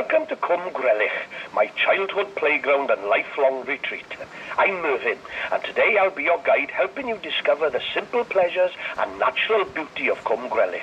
Welcome to Cwm Gwrelych, my childhood playground and lifelong retreat. I'm Merfyn, and today I'll be your guide, helping you discover the simple pleasures and natural beauty of Cwm Gwrelych.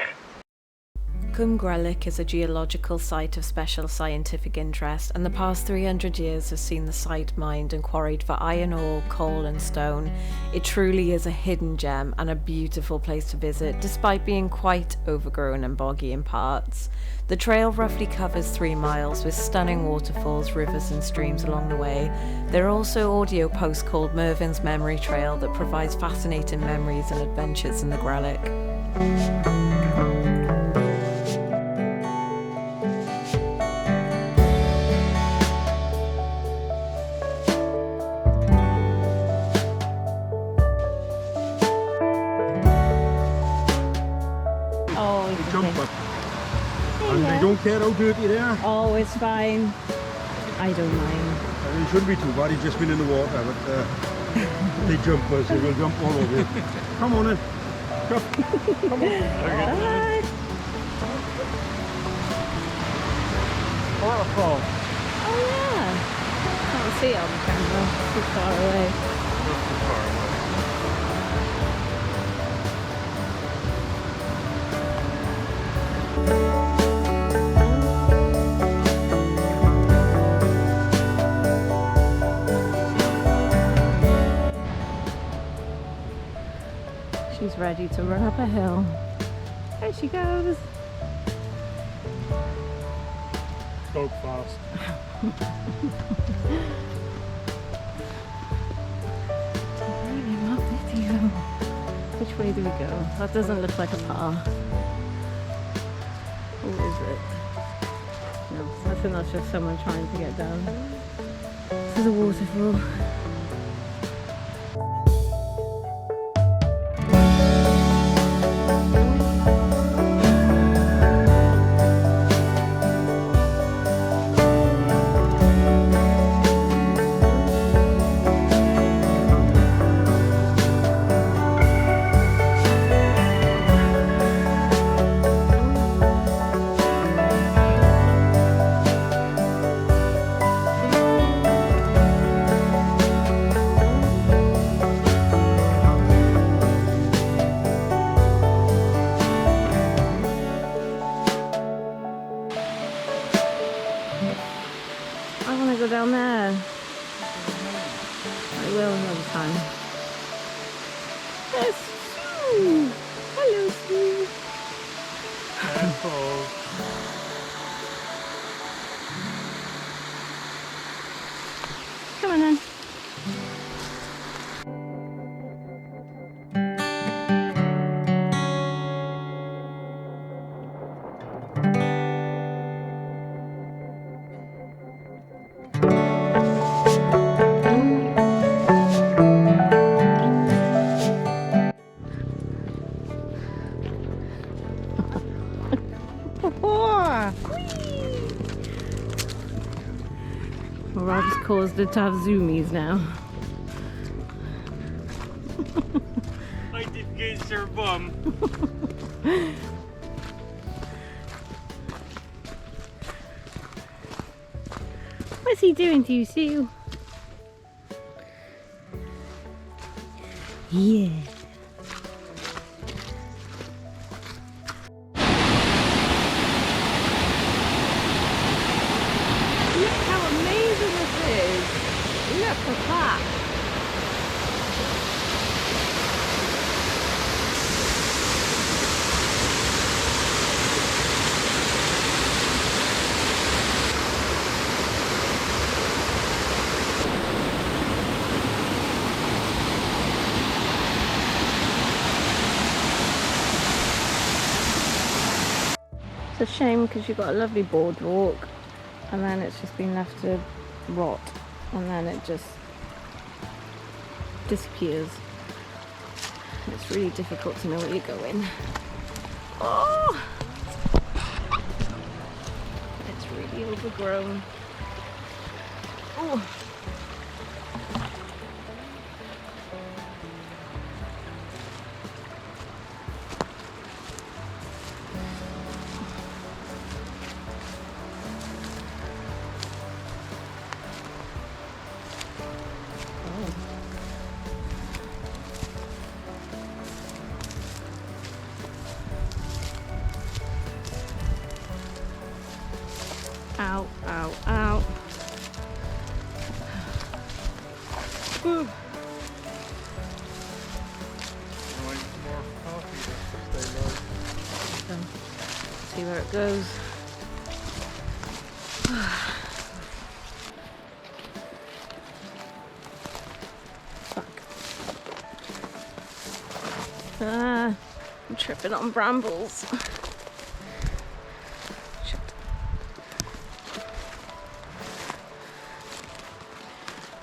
Cwm Gwrelych is a geological site of special scientific interest, and the past 300 years has seen the site mined and quarried for iron ore, coal and stone. It truly is a hidden gem and a beautiful place to visit, despite being quite overgrown and boggy in parts. The trail roughly covers 3 miles with stunning waterfalls, rivers and streams along the way. There are also audio posts called Merfyn's Memory Trail that provides fascinating memories and adventures in the Gwrelych. Jump up. And they don't care how dirty they are. Oh, it's fine. I don't mind. It shouldn't be too bad, he's just been in the water, but they jumpers, they will jump all over you. Come on in. Come on. Bye. Waterfalls. Oh yeah. Can't see it on the camera. Too far away. Too far away. She's ready to run up a hill. There she goes. Go fast. Really love video. Which way do we go? That doesn't look like a path. Or is it? No, I think that's just someone trying to get down. This is a waterfall. I want to go down there. I will another time. There's Sue. Hello, Sue. Careful. Come on then. Rob's caused it to have zoomies now. I did get your bum. What's he doing to you, Sue? Yeah. Look how amazing this is. Look at that. It's a shame because you've got a lovely boardwalk and then it's just been left to rot and then it just disappears. It's really difficult to know where you're going. Oh! It's really overgrown. Oh! see where it goes. Fuck. I'm tripping on brambles. Shit.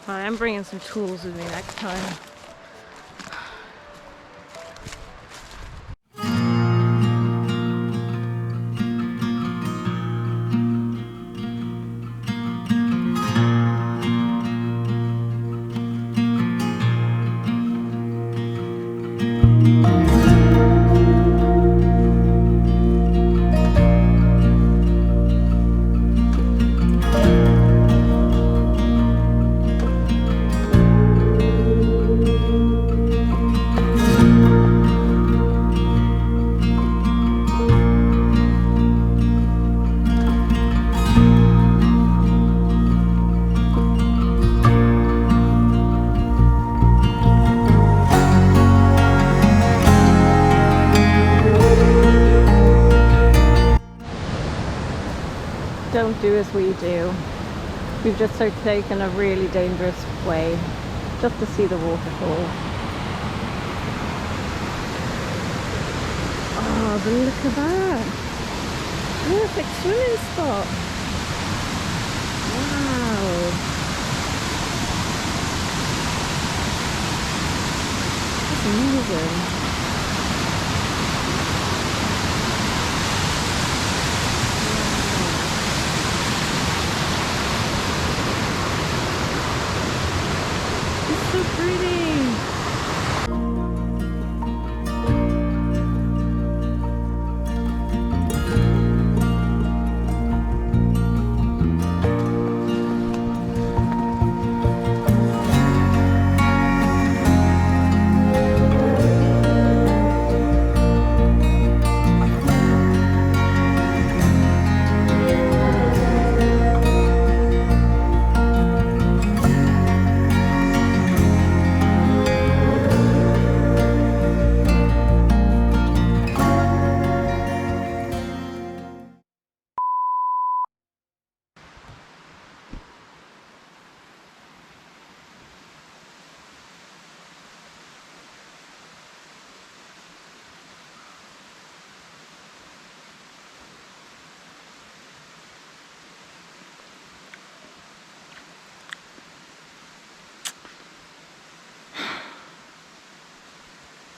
I am bringing some tools with me next time. Don't do as we do. We've just taken a really dangerous way just to see the waterfall. Oh, but look at that! Perfect swimming spot! Wow! That's amazing! So pretty!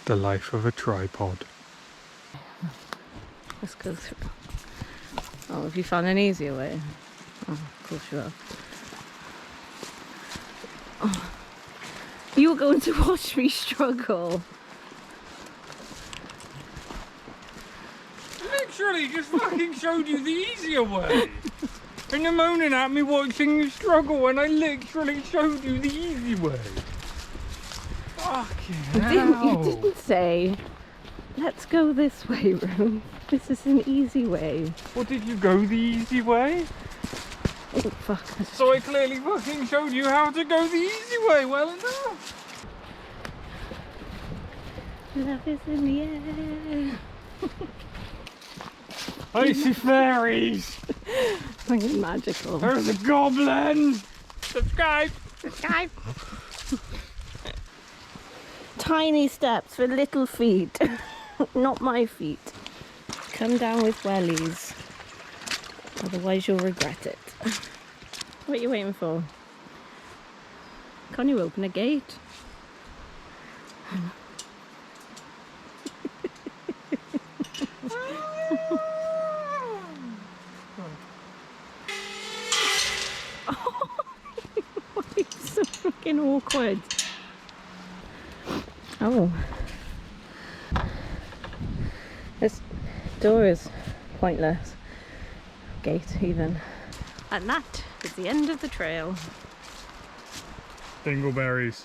The life of a tripod. Let's go through. Oh, have you found an easier way? Oh, of course you have. Oh. You were going to watch me struggle. Literally just fucking showed you the easier way. And you're moaning at me watching you struggle when I literally showed you the easy way. Fucking hell. You didn't say, let's go this way, Rome. This is an easy way. Well, did you go the easy way? Oh, fuck. So I clearly fucking showed you how to go the easy way well enough. Love is in the air. I see fairies. Fucking magical. There's a goblin. Subscribe. Subscribe. Tiny steps for little feet. Not my feet. Come down with wellies. Otherwise you'll regret it. What are you waiting for? Can't you open a gate? Why are you so fucking awkward? Oh. This door is pointless. Gate even. And that is the end of the trail. Dingleberries.